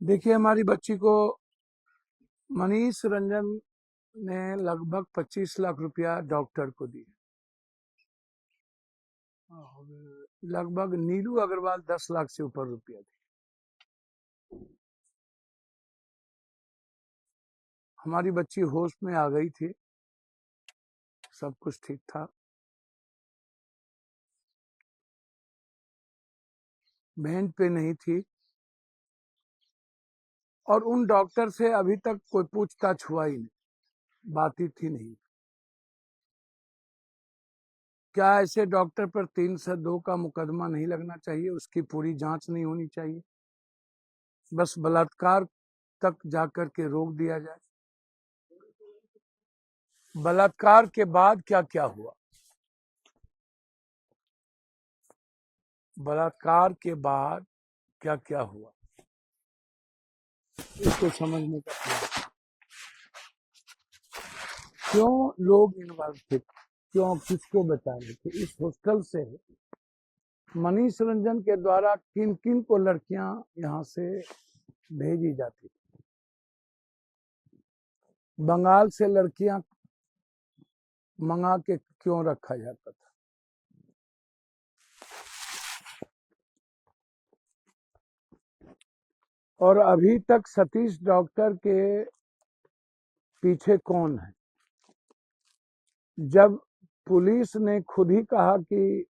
देखिए, हमारी बच्ची को मनीष रंजन ने लगभग 25 लाख रुपया डॉक्टर को दिए और लगभग नीलू अग्रवाल 10 लाख से ऊपर रुपया दी। हमारी बच्ची होश में आ गई थी, सब कुछ ठीक था। बेंच पे नहीं थी और उन डॉक्टर से अभी तक कोई पूछताछ हुआ ही नहीं, बातचीत ही नहीं। क्या ऐसे डॉक्टर पर 302 का मुकदमा नहीं लगना चाहिए? उसकी पूरी जांच नहीं होनी चाहिए? बस बलात्कार तक जाकर के रोक दिया जाए। बलात्कार के बाद क्या क्या हुआ? बलात्कार के बाद क्या क्या हुआ, इसको समझने का प्रयास। क्यों लोग इन्वॉल्व थे, क्यों, किसको बचा रहे थे? इस हॉस्टल से मनीष रंजन के द्वारा किन किन को लड़कियां यहां से भेजी जाती थी? बंगाल से लड़कियां मंगा के क्यों रखा जाता था? और अभी तक सतीश डॉक्टर के पीछे कौन है? जब पुलिस ने खुद ही कहा कि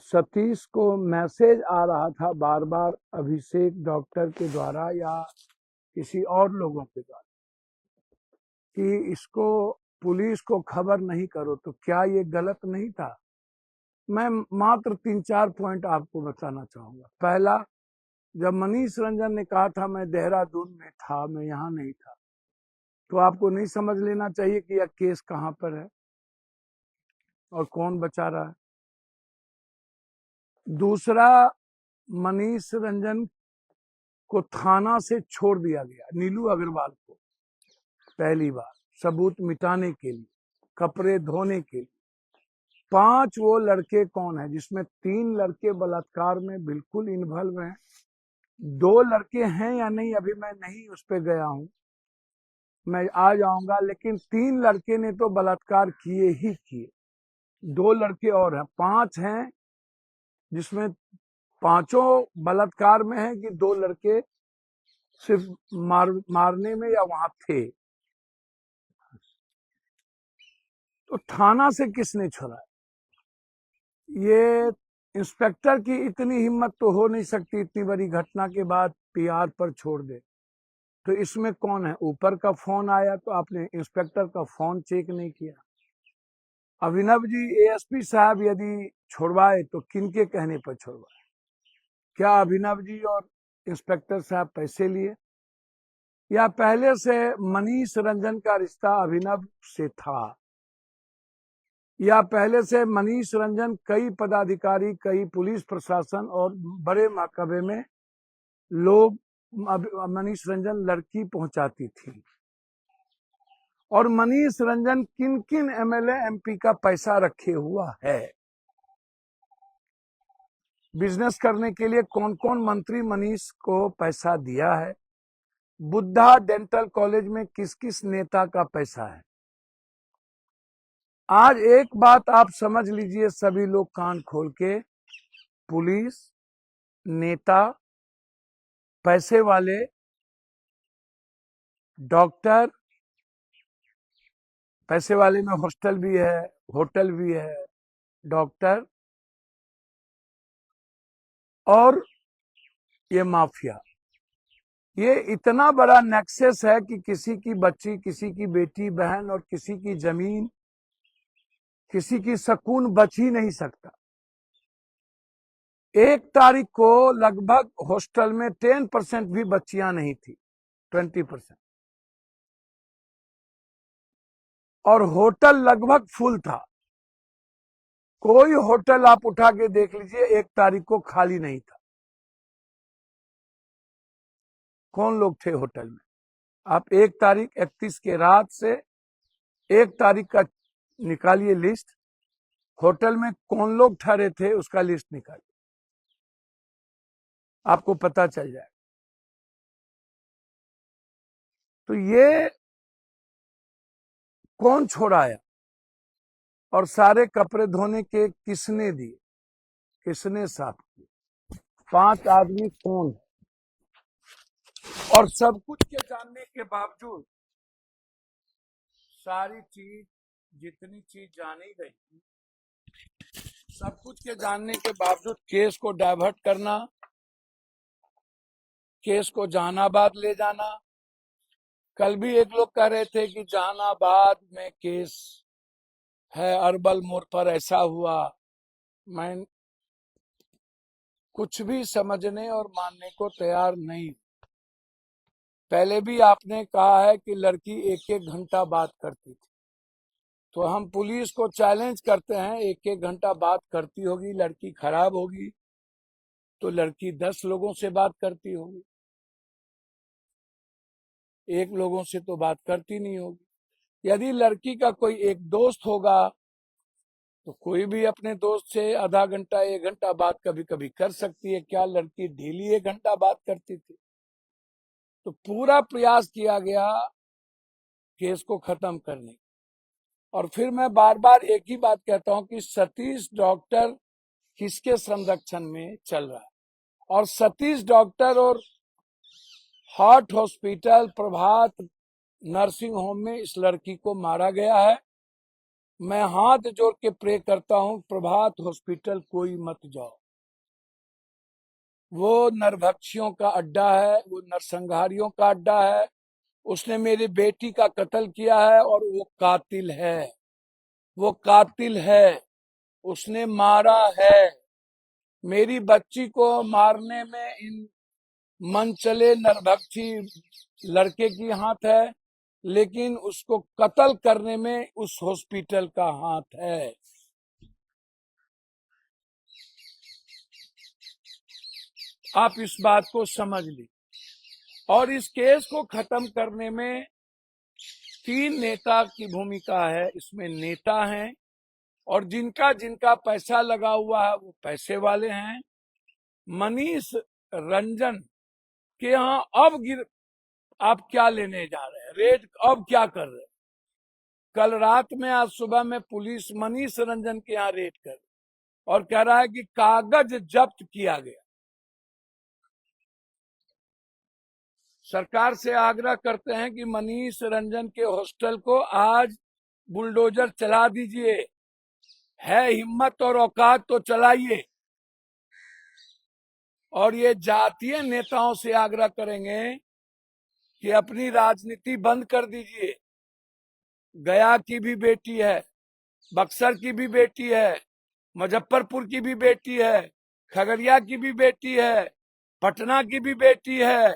सतीश को मैसेज आ रहा था बार बार अभिषेक डॉक्टर के द्वारा या किसी और लोगों के द्वारा कि इसको पुलिस को खबर नहीं करो, तो क्या ये गलत नहीं था? मैं मात्र 3-4 पॉइंट आपको बताना चाहूंगा। पहला, जब मनीष रंजन ने कहा था मैं देहरादून में था, मैं यहाँ नहीं था, तो आपको नहीं समझ लेना चाहिए कि यह केस कहां पर है और कौन बचा रहा है। दूसरा, मनीष रंजन को थाना से छोड़ दिया गया, नीलू अग्रवाल को, पहली बार सबूत मिटाने के लिए, कपड़े धोने के लिए। 5 वो लड़के कौन है, जिसमें 3 लड़के बलात्कार में बिल्कुल इन्वॉल्व हैं। 2 लड़के हैं या नहीं अभी मैं नहीं उस पर गया हूं, मैं आ जाऊंगा, लेकिन 3 लड़के ने तो बलात्कार किए ही किए। 2 लड़के और हैं, 5 हैं, जिसमें पांचों बलात्कार में है कि 2 लड़के सिर्फ मारने में या वहां थे। तो थाना से किसने छोड़ा? ये इंस्पेक्टर की इतनी हिम्मत तो हो नहीं सकती, इतनी बड़ी घटना के बाद पीआर पर छोड़ दे। तो इसमें कौन है? ऊपर का फोन आया तो आपने इंस्पेक्टर का फोन चेक नहीं किया। अभिनव जी एएसपी साहब यदि छुड़वाए तो किनके कहने पर छुड़वाए? क्या अभिनव जी और इंस्पेक्टर साहब पैसे लिए, या पहले से मनीष रंजन का रिश्ता अभिनव से था, या पहले से मनीष रंजन कई पदाधिकारी, कई पुलिस प्रशासन और बड़े महकमे में लोग मनीष रंजन लड़की पहुंचाती थी? और मनीष रंजन किन किन एमएलए एमपी का पैसा रखे हुआ है? बिजनेस करने के लिए कौन कौन मंत्री मनीष को पैसा दिया है? बुद्धा डेंटल कॉलेज में किस किस नेता का पैसा है? आज एक बात आप समझ लीजिए, सभी लोग कान खोल के, पुलिस, नेता, पैसे वाले, डॉक्टर, पैसे वाले में हॉस्टल भी है, होटल भी है, डॉक्टर, और ये माफिया, ये इतना बड़ा नेक्सस है कि किसी की बच्ची, किसी की बेटी बहन और किसी की जमीन, किसी की सुकून बच ही नहीं सकता। 1 तारीख को लगभग हॉस्टल में 10% भी बच्चियां नहीं थी, 20%, और होटल लगभग फुल था। कोई होटल आप उठा के देख लीजिए 1 तारीख को खाली नहीं था। कौन लोग थे होटल में? आप 1 तारीख 31 के रात से 1 तारीख का निकालिए लिस्ट, होटल में कौन लोग ठहरे थे उसका लिस्ट निकालिए, आपको पता चल जाएगा। तो ये कौन छोड़ाया और सारे कपड़े धोने के किसने दिए, किसने साफ किए? 5 आदमी कौन है? और सब कुछ के जानने के बावजूद सारी चीज, जितनी चीज जानी गई, सब कुछ के जानने के बावजूद केस को डाइवर्ट करना, केस को जहानाबाद ले जाना। कल भी एक लोग कह रहे थे कि जहानाबाद में केस है, अरबल मोड़ पर ऐसा हुआ। मैं कुछ भी समझने और मानने को तैयार नहीं। पहले भी आपने कहा है कि लड़की 1-1 घंटा बात करती थी, तो हम पुलिस को चैलेंज करते हैं, 1-1 घंटा बात करती होगी, लड़की खराब होगी तो लड़की 10 लोगों से बात करती होगी, 1 लोगों से तो बात करती नहीं होगी। यदि लड़की का कोई एक दोस्त होगा तो कोई भी अपने दोस्त से आधा घंटा 1 घंटा बात कभी कभी कर सकती है। क्या लड़की डेली 1 घंटा बात करती थी? तो पूरा प्रयास किया गया केस को खत्म करने। और फिर मैं बार बार एक ही बात कहता हूं कि सतीश डॉक्टर किसके संरक्षण में चल रहा है? और सतीश डॉक्टर और हार्ट हॉस्पिटल, प्रभात नर्सिंग होम में इस लड़की को मारा गया है। मैं हाथ जोड़ के प्रे करता हूं, प्रभात हॉस्पिटल कोई मत जाओ। वो नरभक्षियों का अड्डा है, वो नरसंहारियों का अड्डा है। उसने मेरी बेटी का कत्ल किया है और वो कातिल है, वो कातिल है, उसने मारा है। मेरी बच्ची को मारने में इन मनचले नरभक्षी लड़के की हाथ है, लेकिन उसको कत्ल करने में उस हॉस्पिटल का हाथ है। आप इस बात को समझ ली। और इस केस को खत्म करने में 3 नेता की भूमिका है। इसमें नेता हैं और जिनका जिनका पैसा लगा हुआ है वो पैसे वाले हैं। मनीष रंजन के यहाँ आप क्या लेने जा रहे हैं? रेड अब क्या कर रहे हैं? कल रात में, आज सुबह में पुलिस मनीष रंजन के यहाँ रेड कर और कह रहा है कि कागज जब्त किया गया। सरकार से आग्रह करते हैं कि मनीष रंजन के हॉस्टल को आज बुलडोजर चला दीजिए। है हिम्मत और औकात तो चलाइए। और ये जातीय नेताओं से आग्रह करेंगे कि अपनी राजनीति बंद कर दीजिए। गया की भी बेटी है, बक्सर की भी बेटी है, मुजफ्फरपुर की भी बेटी है, खगड़िया की भी बेटी है, पटना की भी बेटी है,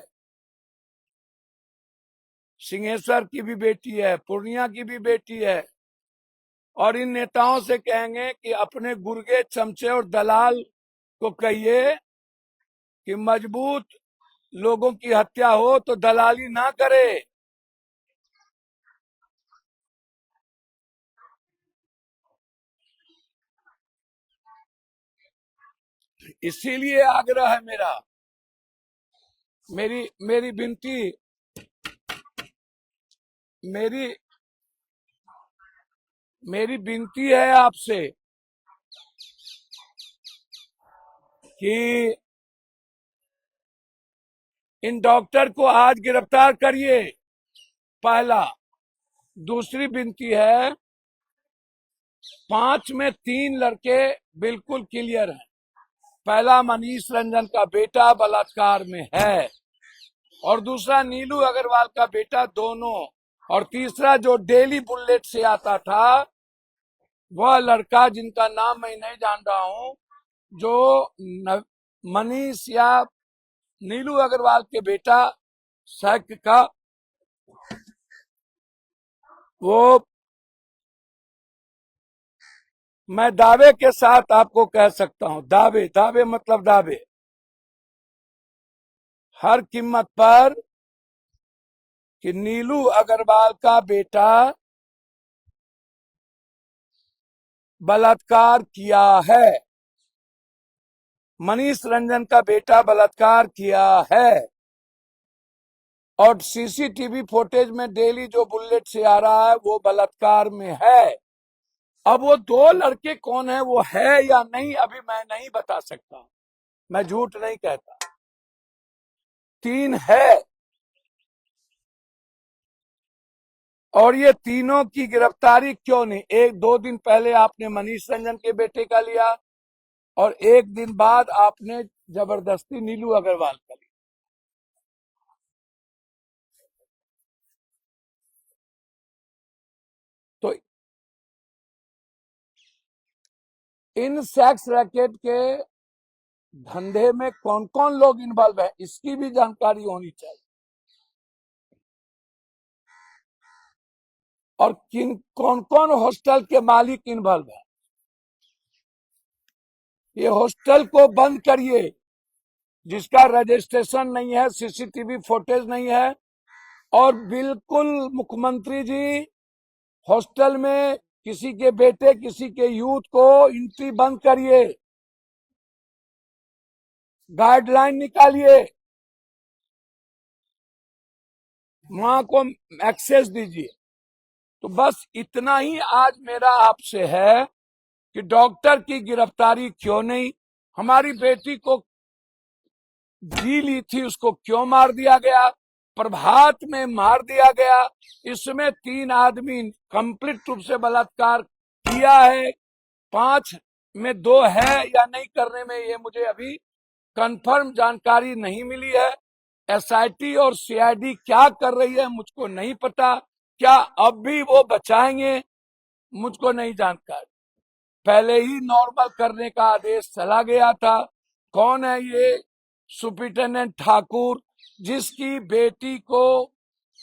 सिंहेश्वर की भी बेटी है, पूर्णिया की भी बेटी है। और इन नेताओं से कहेंगे कि अपने गुर्गे, चमचे और दलाल को कहिए कि मजबूत लोगों की हत्या हो तो दलाली ना करे। इसीलिए आग्रह है मेरा, मेरी मेरी विनती, मेरी मेरी विनती है आपसे कि इन डॉक्टर को आज गिरफ्तार करिए, पहला। दूसरी विनती है, 5 में 3 लड़के बिल्कुल क्लियर हैं। पहला मनीष रंजन का बेटा बलात्कार में है, और दूसरा नीलू अग्रवाल का बेटा, दोनों। और तीसरा जो डेली बुलेट से आता था, वह लड़का जिनका नाम मैं नहीं जान रहा हूं, जो मनीष या नीलू अग्रवाल के बेटा शक का, वो मैं दावे के साथ आपको कह सकता हूं, दावे दावे मतलब दावे, हर कीमत पर, कि नीलू अग्रवाल का बेटा बलात्कार किया है, मनीष रंजन का बेटा बलात्कार किया है। और सीसीटीवी फुटेज में डेली जो बुलेट से आ रहा है वो बलात्कार में है। अब वो दो लड़के कौन है, वो है या नहीं, अभी मैं नहीं बता सकता, मैं झूठ नहीं कहता। 3 है, और ये तीनों की गिरफ्तारी क्यों नहीं? 1-2 दिन पहले आपने मनीष रंजन के बेटे का लिया और 1 दिन बाद आपने जबरदस्ती नीलू अग्रवाल का लिया। तो इन सेक्स रैकेट के धंधे में कौन कौन लोग इन्वॉल्व है, इसकी भी जानकारी होनी चाहिए। और कौन कौन हॉस्टल के मालिक इन्वॉल्व है, ये हॉस्टल को बंद करिए जिसका रजिस्ट्रेशन नहीं है, सीसीटीवी फुटेज नहीं है। और बिल्कुल मुख्यमंत्री जी, हॉस्टल में किसी के बेटे, किसी के यूथ को एंट्री बंद करिए, गाइडलाइन निकालिए, वहां को एक्सेस दीजिए। तो बस इतना ही आज मेरा आपसे है कि डॉक्टर की गिरफ्तारी क्यों नहीं, हमारी बेटी को जी ली थी उसको क्यों मार दिया गया, प्रभात में मार दिया गया, इसमें 3 आदमी कंप्लीट रूप से बलात्कार किया है, 5 में 2 है या नहीं करने में ये मुझे अभी कंफर्म जानकारी नहीं मिली है। एसआईटी और सीआईडी क्या कर रही है मुझको नहीं पता, क्या अब भी वो बचाएंगे मुझको नहीं जानकारी। पहले ही नॉर्मल करने का आदेश चला गया था। कौन है ये सुप्रिंटेंडेंट ठाकुर, जिसकी बेटी को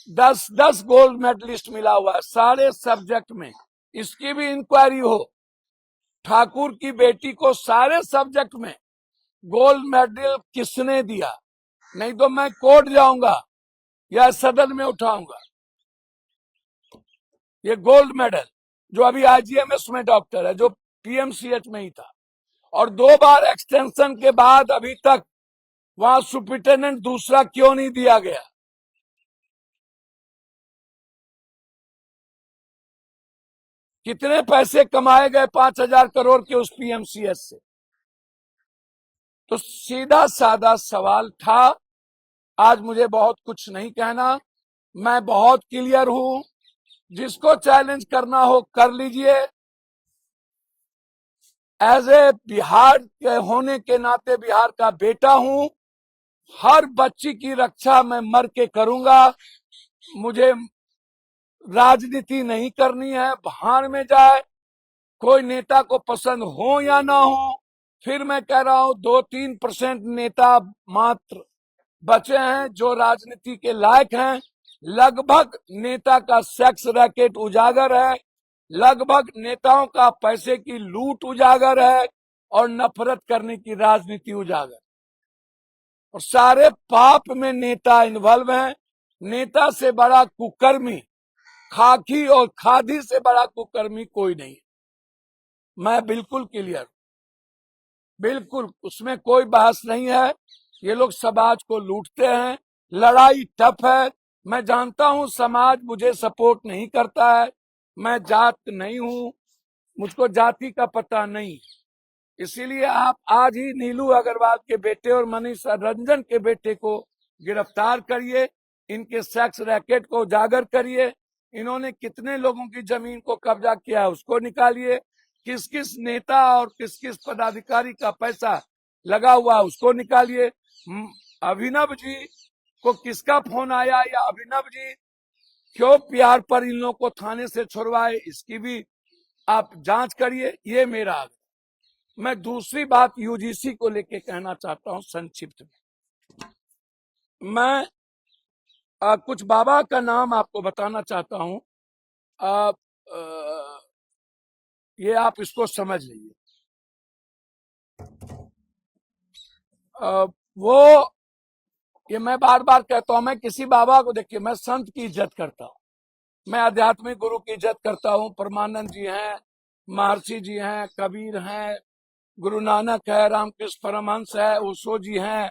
10 गोल्ड मेडलिस्ट मिला हुआ है सारे सब्जेक्ट में, इसकी भी इंक्वायरी हो। ठाकुर की बेटी को सारे सब्जेक्ट में गोल्ड मेडल किसने दिया, नहीं तो मैं कोर्ट जाऊंगा या सदन में उठाऊंगा। ये गोल्ड मेडल जो अभी आईजीएमएस में डॉक्टर है, जो पीएमसीएच में ही था, और 2 बार एक्सटेंशन के बाद अभी तक वहां सुप्रिंटेंडेंट दूसरा क्यों नहीं दिया गया? कितने पैसे कमाए गए 5,000 करोड़ के उस पीएमसीएच से? तो सीधा साधा सवाल था। आज मुझे बहुत कुछ नहीं कहना, मैं बहुत क्लियर हूं, जिसको चैलेंज करना हो कर लीजिए। एज ए बिहार के होने के नाते बिहार का बेटा हूं, हर बच्ची की रक्षा मैं मर के करूंगा। मुझे राजनीति नहीं करनी है, भाड़ में जाए, कोई नेता को पसंद हो या ना हो। फिर मैं कह रहा हूं 2-3% नेता मात्र बचे हैं जो राजनीति के लायक हैं। लगभग नेता का सेक्स रैकेट उजागर है, लगभग नेताओं का पैसे की लूट उजागर है, और नफरत करने की राजनीति उजागर, और सारे पाप में नेता इन्वॉल्व हैं। नेता से बड़ा कुकर्मी, खाकी और खादी से बड़ा कुकर्मी कोई नहीं। मैं बिल्कुल क्लियर, बिल्कुल उसमें कोई बहस नहीं है। ये लोग समाज को लूटते हैं, लड़ाई टफ है। मैं जानता हूं समाज मुझे सपोर्ट नहीं करता है, मैं जात नहीं हूं, मुझको जाति का पता नहीं। इसीलिए आप आज ही नीलू अग्रवाल के बेटे और मनीष रंजन के बेटे को गिरफ्तार करिए, इनके सेक्स रैकेट को उजागर करिए, इन्होंने कितने लोगों की जमीन को कब्जा किया उसको निकालिए, किस किस नेता और किस किस पदाधिकारी का पैसा लगा हुआ उसको निकालिए। अभिनव जी को किसका फोन आया, या अभिनव जी क्यों प्यार पर इन लोगों को थाने से छुड़वाए, इसकी भी आप जांच करिए, ये मेरा आग्रह। मैं दूसरी बात यूजीसी को लेके कहना चाहता हूं संक्षिप्त में। मैं कुछ बाबा का नाम आपको बताना चाहता हूं, ये आप इसको समझ लीजिए। वो ये मैं बार बार कहता हूं, मैं किसी बाबा को, देखिए मैं संत की इज्जत करता हूं, मैं आध्यात्मिक गुरु की इज्जत करता हूं। परमानंद जी हैं, महर्षि जी हैं, कबीर हैं, गुरु नानक है, रामकृष्ण परमहंस है, ओशो जी हैं,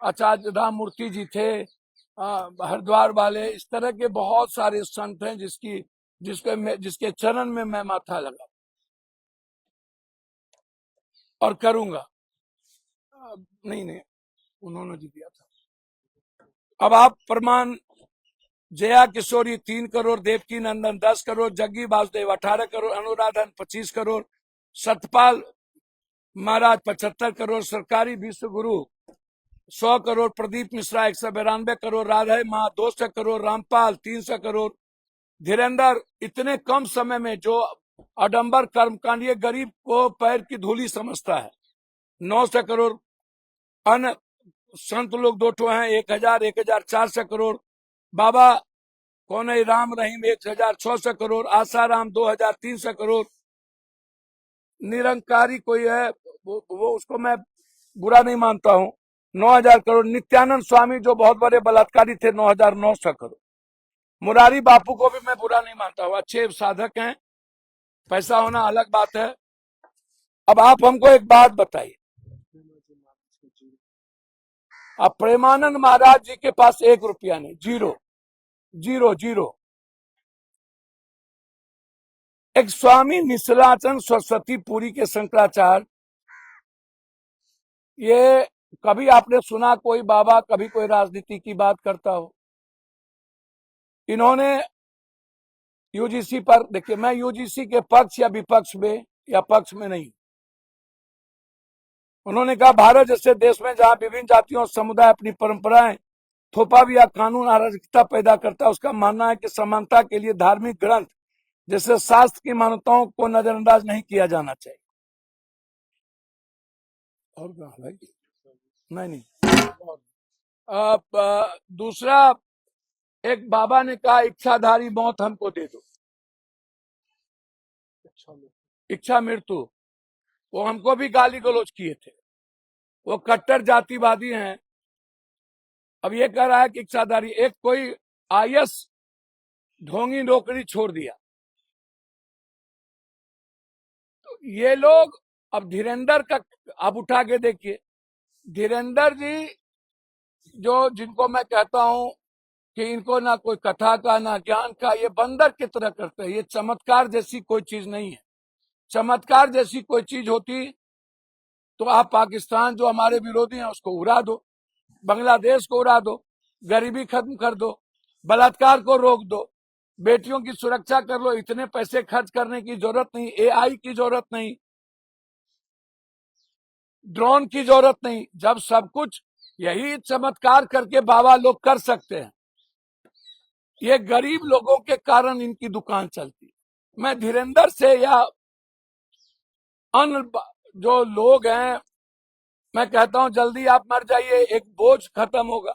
आचार्य राम मूर्ति जी थे, हरिद्वार वाले, इस तरह के बहुत सारे संत हैं जिसके चरण में मैं माथा लगा और करूंगा। नहीं, उन्होंने जी दिया था। अब आप प्रमाण, जया किशोरी 3 करोड़, देवकी नंदन 10 करोड़, जग्गी वासुदेव 18 करोड़, अनुराधन 25 करोड़, सतपाल महाराज 75 करोड़, सरकारी विश्व गुरु 100 करोड़, प्रदीप मिश्रा 192 करोड़, राधा माँ 200 करोड़, रामपाल 300 करोड़, धीरेन्द्र इतने कम समय में जो आडंबर कर्मकांड, ये गरीब को पैर की धूली समझता है, 900 करोड़। अन्य संत लोग 2 हैं, 1400 करोड़। बाबा कौन है, राम रहीम 1600 करोड़, आसाराम 2300 करोड़। निरंकारी कोई है, वो उसको मैं बुरा नहीं मानता हूं, 9000 करोड़। नित्यानंद स्वामी जो बहुत बड़े बलात्कारी थे, 9900 करोड़। मुरारी बापू को भी मैं बुरा नहीं मानता हूं, अच्छे साधक हैं, पैसा होना अलग बात है। अब आप हमको एक बात बताइए, अब प्रेमानंद महाराज जी के पास 1 रुपया नहीं, जीरो जीरो जीरो। एक स्वामी निश्चलाचरण सरस्वती पुरी के शंकराचार्य, ये कभी आपने सुना कोई बाबा कभी कोई राजनीति की बात करता हो? इन्होंने यूजीसी पर, देखिए मैं यूजीसी के पक्ष या विपक्ष में या पक्ष में नहीं, उन्होंने कहा भारत जैसे देश में जहां विभिन्न जातियों और समुदाय अपनी परंपराएं थोपा भी या कानून अराजकता पैदा करता है, उसका मानना है कि समानता के लिए धार्मिक ग्रंथ जैसे शास्त्र की मान्यताओं को नजरअंदाज नहीं किया जाना चाहिए। और नहीं। दूसरा, एक बाबा ने कहा इच्छाधारी मौत हमको दे दो, इच्छा मृत्यु। वो हमको भी गाली गलौज किए थे, वो कट्टर जातिवादी हैं। अब ये कह रहा है कि इच्छाधारी, एक कोई आईएएस ढोंगी नौकरी छोड़ दिया, तो ये लोग, अब धीरेन्द्र का आप उठा के देखिए, धीरेन्द्र जी जो जिनको मैं कहता हूं कि इनको ना कोई कथा का ना ज्ञान का, ये बंदर की तरह करते हैं। ये चमत्कार जैसी कोई चीज नहीं है। चमत्कार जैसी कोई चीज होती तो आप पाकिस्तान जो हमारे विरोधी हैं उसको उड़ा दो, बांग्लादेश को उड़ा दो, गरीबी खत्म कर दो, बलात्कार को रोक दो, बेटियों की सुरक्षा कर लो। इतने पैसे खर्च करने की जरूरत नहीं, एआई की जरूरत नहीं, ड्रोन की जरूरत नहीं, जब सब कुछ यही चमत्कार करके बाबा लोग कर सकते हैं। ये गरीब लोगों के कारण इनकी दुकान चलती है। मैं धीरेन्द्र से या अन्य जो लोग हैं, मैं कहता हूं जल्दी आप मर जाइए, एक बोझ खत्म होगा।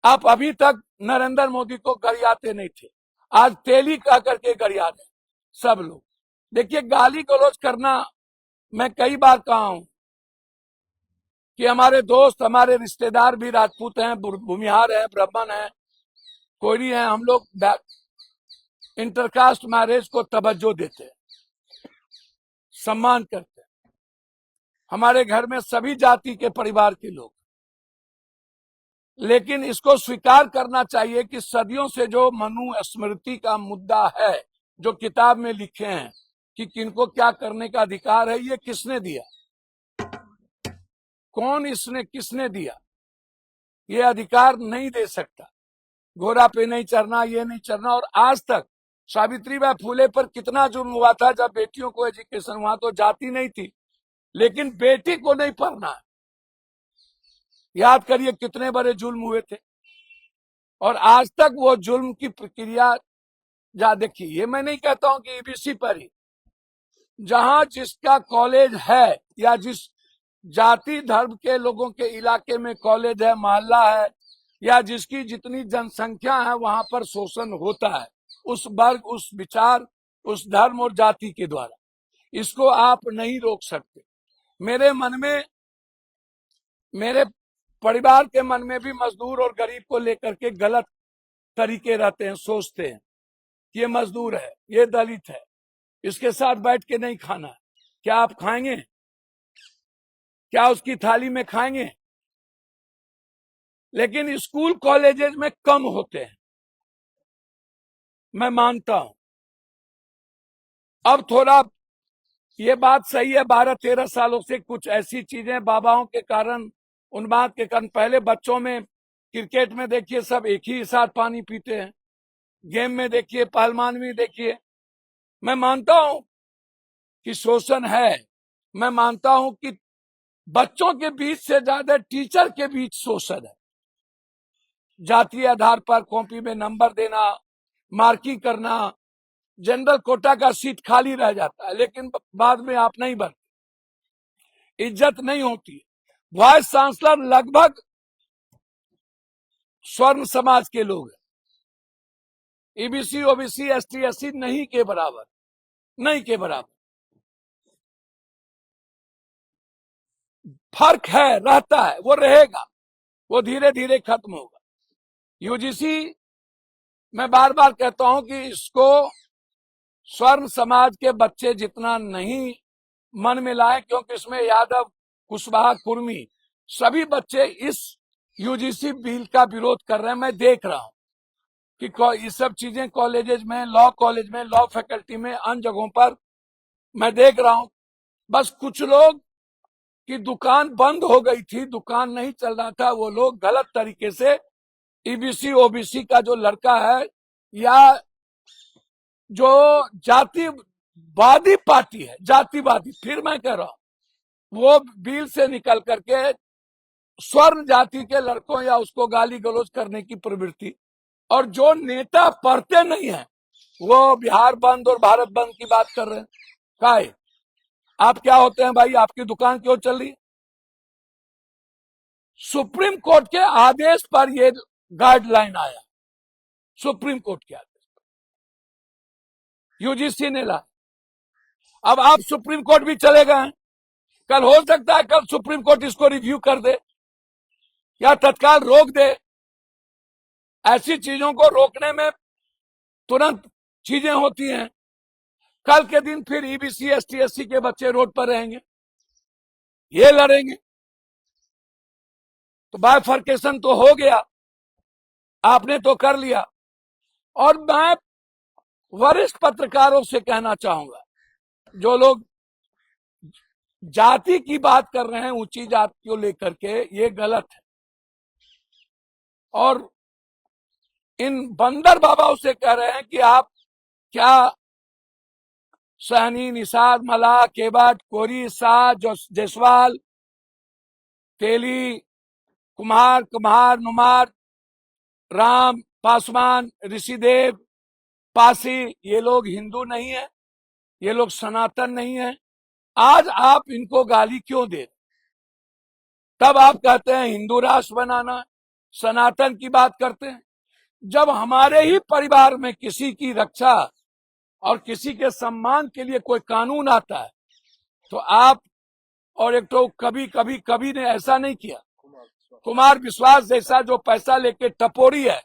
आप अभी तक नरेंद्र मोदी को गरियाते नहीं थे, आज तेली का करके गरिया रहे सब लोग। देखिए गाली गलौज करना, मैं कई बार कहा हूं कि हमारे दोस्त, हमारे रिश्तेदार भी राजपूत हैं, भूमिहार हैं, ब्राह्मण हैं, कोयरी हैं, हम लोग इंटरकास्ट मैरिज को तवज्जो देते हैं, सम्मान करते हैं। हमारे घर में सभी जाति के परिवार के लोग, लेकिन इसको स्वीकार करना चाहिए कि सदियों से जो मनुस्मृति का मुद्दा है, जो किताब में लिखे हैं कि किनको क्या करने का अधिकार है, ये किसने दिया, कौन इसने किसने दिया? ये अधिकार नहीं दे सकता। घोड़ा पे नहीं चढ़ना, ये नहीं चढ़ना। और आज तक सावित्रीबाई फुले पर कितना जुर्म हुआ था जब बेटियों को एजुकेशन, वहां तो जाति नहीं थी, लेकिन बेटी को नहीं पढ़ना, याद करिए कितने बड़े जुल्म हुए थे। और आज तक वो जुल्म की प्रक्रिया जा देखिए। ये मैं नहीं कहता हूं कि ईबीसी पर ही, जहां जिसका कॉलेज है या जिस जाति धर्म के लोगों के इलाके में कॉलेज है, मोहल्ला है, या जिसकी जितनी जनसंख्या है, वहां पर शोषण होता है उस वर्ग, उस विचार, उस धर्म और जाति के द्वारा। इसको आप नहीं रोक सकते। मेरे मन में, मेरे परिवार के मन में भी मजदूर और गरीब को लेकर के गलत तरीके रहते हैं, सोचते हैं कि ये मजदूर है, ये दलित है, इसके साथ बैठ के नहीं खाना है। क्या आप खाएंगे? क्या उसकी थाली में खाएंगे? लेकिन स्कूल कॉलेजेस में कम होते हैं, मैं मानता हूं। अब थोड़ा ये बात सही है, 12-13 सालों से कुछ ऐसी चीजें बाबाओं के कारण, उन्माद के कारण, पहले बच्चों में क्रिकेट में देखिए सब एक ही साथ पानी पीते हैं, गेम में देखिए, पहलवान में देखिए। मैं मानता हूं कि शोषण है, मैं मानता हूं कि बच्चों के बीच से ज्यादा टीचर के बीच शोषण है। जातीय आधार पर कॉपी में नंबर देना, मार्किंग करना, जनरल कोटा का सीट खाली रह जाता है लेकिन बाद में आप नहीं बनते, इज्जत नहीं होती। वाइस चांसलर लगभग स्वर्ण समाज के लोग हैं, ईबीसी ओबीसी एसटी एससी नहीं के बराबर, नहीं के बराबर। फर्क है, रहता है, वो रहेगा, वो धीरे धीरे खत्म होगा। यूजीसी मैं बार बार कहता हूं कि इसको स्वर्ण समाज के बच्चे जितना नहीं मन में लाए, क्योंकि इसमें यादव, कुशवाहा, कुर्मी सभी बच्चे इस यूजीसी बिल का विरोध कर रहे हैं। मैं देख रहा हूं कि ये सब चीजें कॉलेजेस में, लॉ कॉलेज में, लॉ फैकल्टी में, अन्य जगहों पर मैं देख रहा हूं। बस कुछ लोग की दुकान बंद हो गई थी, दुकान नहीं चल रहा था, वो लोग गलत तरीके से ईबीसी ओबीसी का जो लड़का है या जो जातिवादी पार्टी है, जातिवादी, फिर मैं कह रहा हूं, वो बिल से निकल करके स्वर्ण जाति के लड़कों या उसको गाली गलौज करने की प्रवृत्ति, और जो नेता पढ़ते नहीं है वो बिहार बंद और भारत बंद की बात कर रहे हैं। काय आप क्या होते हैं भाई? आपकी दुकान क्यों चल रही? सुप्रीम कोर्ट के आदेश पर ये गाइडलाइन आया, सुप्रीम कोर्ट के आदेश पर यूजीसी ने ला। अब आप सुप्रीम कोर्ट भी चले गए, कल हो सकता है कल सुप्रीम कोर्ट इसको रिव्यू कर दे या तत्काल रोक दे। ऐसी चीजों को रोकने में तुरंत चीजें होती हैं। कल के दिन फिर ईबीसी एसटी एससी के बच्चे रोड पर रहेंगे, ये लड़ेंगे, तो बाइफर्केशन तो हो गया, आपने तो कर लिया। और मैं वरिष्ठ पत्रकारों से कहना चाहूंगा, जो लोग जाति की बात कर रहे हैं, ऊंची जाति को लेकर के, ये गलत है। और इन बंदर बाबाओं से कह रहे हैं कि आप क्या सहनी, निषाद, मलाह, केवट, कोरी, शाह, जायसवाल, तेली, कुम्हार, नुमार, राम, पासवान, ऋषिदेव, पासी, ये लोग हिंदू नहीं है, ये लोग सनातन नहीं है। आज आप इनको गाली क्यों दे? तब आप कहते हैं हिंदू राष्ट्र बनाना, सनातन की बात करते हैं। जब हमारे ही परिवार में किसी की रक्षा और किसी के सम्मान के लिए कोई कानून आता है तो आप, और एक तो कभी ने ऐसा नहीं किया, कुमार विश्वास जैसा जो पैसा लेके टपोरी है,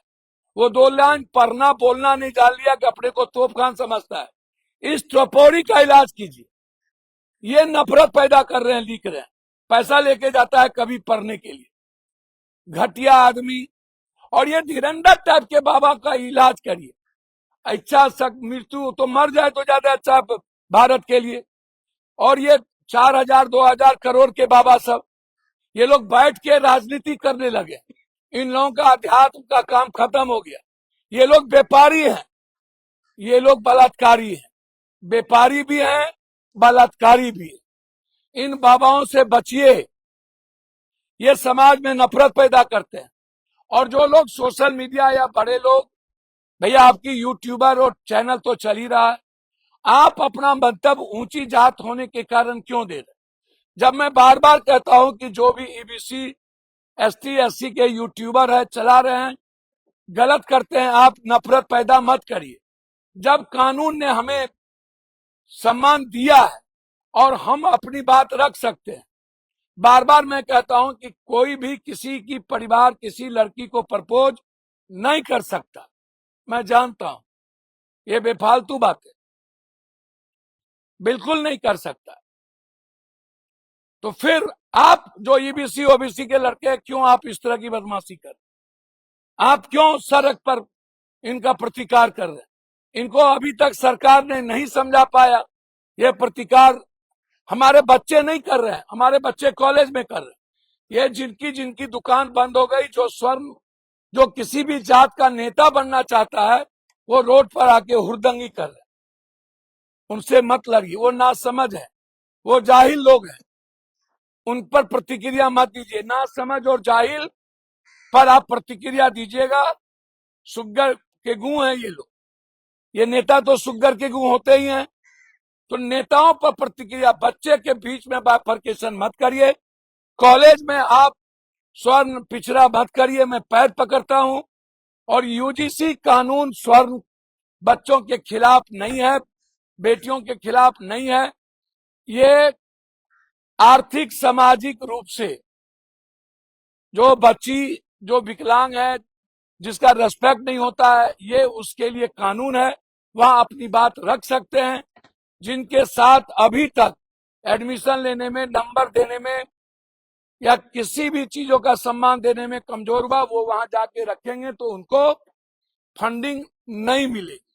वो 2 लाइन पढ़ना बोलना नहीं जान लिया कि अपने को तोपखान समझता है। इस टपोरी का इलाज कीजिए। ये नफरत पैदा कर रहे हैं, लिख रहे हैं, पैसा लेके जाता है कभी पढ़ने के लिए, घटिया आदमी। और ये धीरंधर टाइप के बाबा का इलाज करिए। अच्छा मृत्यु तो मर जाए तो ज्यादा अच्छा भारत के लिए। और ये 4,000-2,000 करोड़ के बाबा सब, ये लोग बैठ के राजनीति करने लगे। इन लोगों का अध्यात्म का काम खत्म हो गया। ये लोग व्यापारी हैं, ये लोग बलात्कारी हैं, व्यापारी भी हैं, बलात्कारी भी हैं। इन बाबाओं से बचिए, ये समाज में नफरत पैदा करते हैं। और जो लोग सोशल मीडिया या बड़े लोग, भैया आपकी यूट्यूबर और चैनल तो चल ही रहा है, आप अपना मंतव्य ऊंची जात होने के कारण क्यों दे रहे? जब मैं बार बार कहता हूं कि जो भी ईबीसी एसटी एससी के यूट्यूबर है, चला रहे हैं, गलत करते हैं, आप नफरत पैदा मत करिए। जब कानून ने हमें सम्मान दिया है और हम अपनी बात रख सकते हैं। बार बार मैं कहता हूं कि कोई भी किसी की परिवार किसी लड़की को प्रपोज नहीं कर सकता। मैं जानता हूं ये बेफालतू बातें, बिल्कुल नहीं कर सकता। तो फिर आप जो ईबीसी ओबीसी के लड़के हैं, क्यों आप इस तरह की बदमाशी कर रहे हैं? आप क्यों सड़क पर इनका प्रतिकार कर रहे हैं? इनको अभी तक सरकार ने नहीं समझा पाया। ये प्रतिकार हमारे बच्चे नहीं कर रहे हैं, हमारे बच्चे कॉलेज में कर रहे हैं। ये जिनकी जिनकी दुकान बंद हो गई, जो स्वर्ण, जो किसी भी जात का नेता बनना चाहता है, वो रोड पर आके हुड़दंगी कर रहे हैं। उनसे मत लड़िए, वो नासमझ है, वो जाहिल लोग हैं। उन पर प्रतिक्रिया मत दीजिए। नासमझ और जाहिल पर आप प्रतिक्रिया दीजिएगा। सुग्गर के गू हैं ये लोग। ये नेता तो सुग्गर के गू होते ही हैं। तो नेताओं पर प्रतिक्रिया, बच्चे के बीच में बाइफरकेशन मत करिए। कॉलेज में आप स्वर्ण पिछड़ा मत करिए, मैं पैर पकड़ता हूं। और यूजीसी कानून स्वर्ण बच्चों के खिलाफ नहीं है, बेटियों के खिलाफ नहीं है। ये आर्थिक सामाजिक रूप से जो बच्ची, जो विकलांग है, जिसका रेस्पेक्ट नहीं होता है, ये उसके लिए कानून है। वहां अपनी बात रख सकते हैं। जिनके साथ अभी तक एडमिशन लेने में, नंबर देने में या किसी भी चीजों का सम्मान देने में कमजोर हुआ, वो वहां जाके रखेंगे तो उनको फंडिंग नहीं मिलेगी।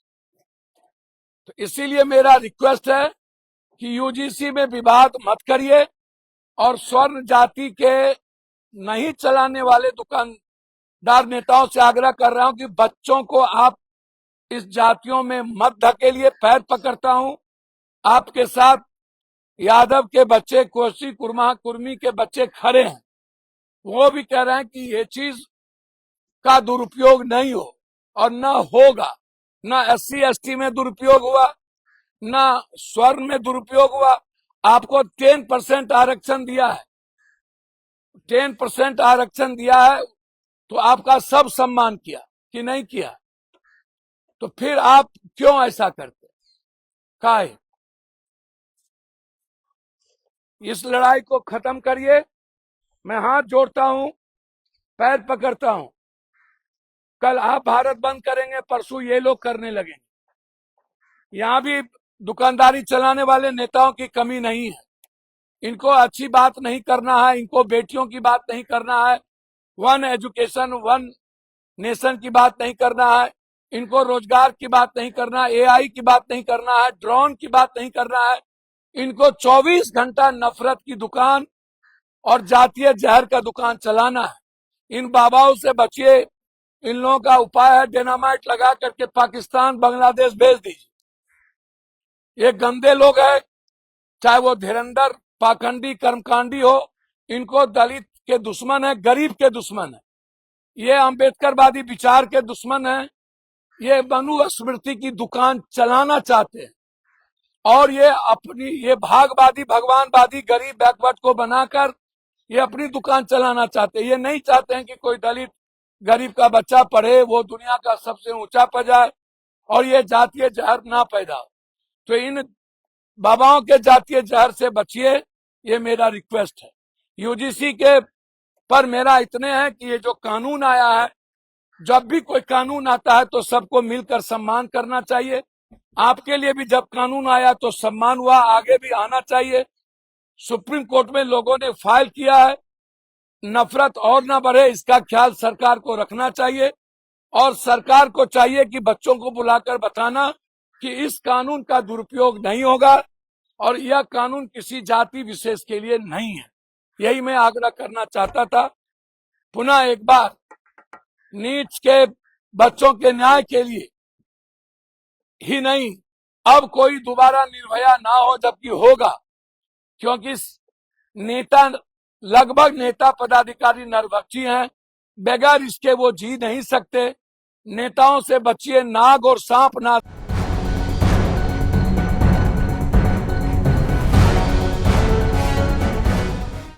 तो इसीलिए मेरा रिक्वेस्ट है कि यूजीसी में विवाद मत करिए। और स्वर्ण जाति के नहीं चलाने वाले दुकानदार नेताओं से आग्रह कर रहा हूं कि बच्चों को आप इस जातियों में मत धकेलिए। पैर पकड़ता हूं। आपके साथ यादव के बच्चे, कोसी कुर्मा कुर्मी के बच्चे खड़े हैं। वो भी कह रहे हैं कि ये चीज का दुरुपयोग नहीं हो और न होगा। न SC ST में दुरुपयोग हुआ, न स्वर्ण में दुरुपयोग हुआ। आपको 10% आरक्षण दिया है, 10% आरक्षण दिया है, तो आपका सब सम्मान किया कि नहीं किया? तो फिर आप क्यों ऐसा करते? काहे? इस लड़ाई को खत्म करिए। मैं हाथ जोड़ता हूं, पैर पकड़ता हूं। कल आप भारत बंद करेंगे, परसों ये लोग करने लगेंगे। यहां भी दुकानदारी चलाने वाले नेताओं की कमी नहीं है। इनको अच्छी बात नहीं करना है, इनको बेटियों की बात नहीं करना है, वन एजुकेशन वन नेशन की बात नहीं करना है, इनको रोजगार की बात नहीं करना है, AI की बात नहीं करना है, ड्रोन की बात नहीं करना है। इनको 24 घंटा नफरत की दुकान और जातीय जहर का दुकान चलाना है। इन बाबाओं से बचिए। इन लोगों का उपाय है डेनामाइट लगा करके पाकिस्तान, बांग्लादेश भेज दीजिए। ये गंदे लोग हैं, चाहे वो धीरेंद्र पाखंडी कर्मकांडी हो। इनको दलित के दुश्मन है, गरीब के दुश्मन है। ये अंबेडकरवादी विचार के दुश्मन है। ये मनुस्मृति की दुकान चलाना चाहते हैं। और ये अपनी, ये भागवादी, भगवानवादी गरीब बैकवर्ड को बनाकर ये अपनी दुकान चलाना चाहते हैं। ये नहीं चाहते हैं कि कोई दलित गरीब का बच्चा पढ़े, वो दुनिया का सबसे ऊंचा पर जाए और ये जातीय जहर ना पैदा हो। तो इन बाबाओं के जातीय जहर से बचिए, ये मेरा रिक्वेस्ट है। यूजीसी के पर मेरा इतने है कि ये जो कानून आया है, जब भी कोई कानून आता है तो सबको मिलकर सम्मान करना चाहिए। आपके लिए भी जब कानून आया तो सम्मान हुआ, आगे भी आना चाहिए। सुप्रीम कोर्ट में लोगों ने फाइल किया है। नफरत और ना बढ़े, इसका ख्याल सरकार को रखना चाहिए। और सरकार को चाहिए कि बच्चों को बुलाकर बताना कि इस कानून का दुरुपयोग नहीं होगा और यह कानून किसी जाति विशेष के लिए नहीं है। यही मैं आग्रह करना चाहता था। पुनः एक बार नीच के बच्चों के न्याय के लिए ही नहीं, अब कोई दोबारा निर्भया ना हो, जबकि होगा। क्योंकि नेता, लगभग नेता पदाधिकारी नरभक्षी हैं। बगैर इसके वो जी नहीं सकते। नेताओं से बचिए, नाग और सांप ना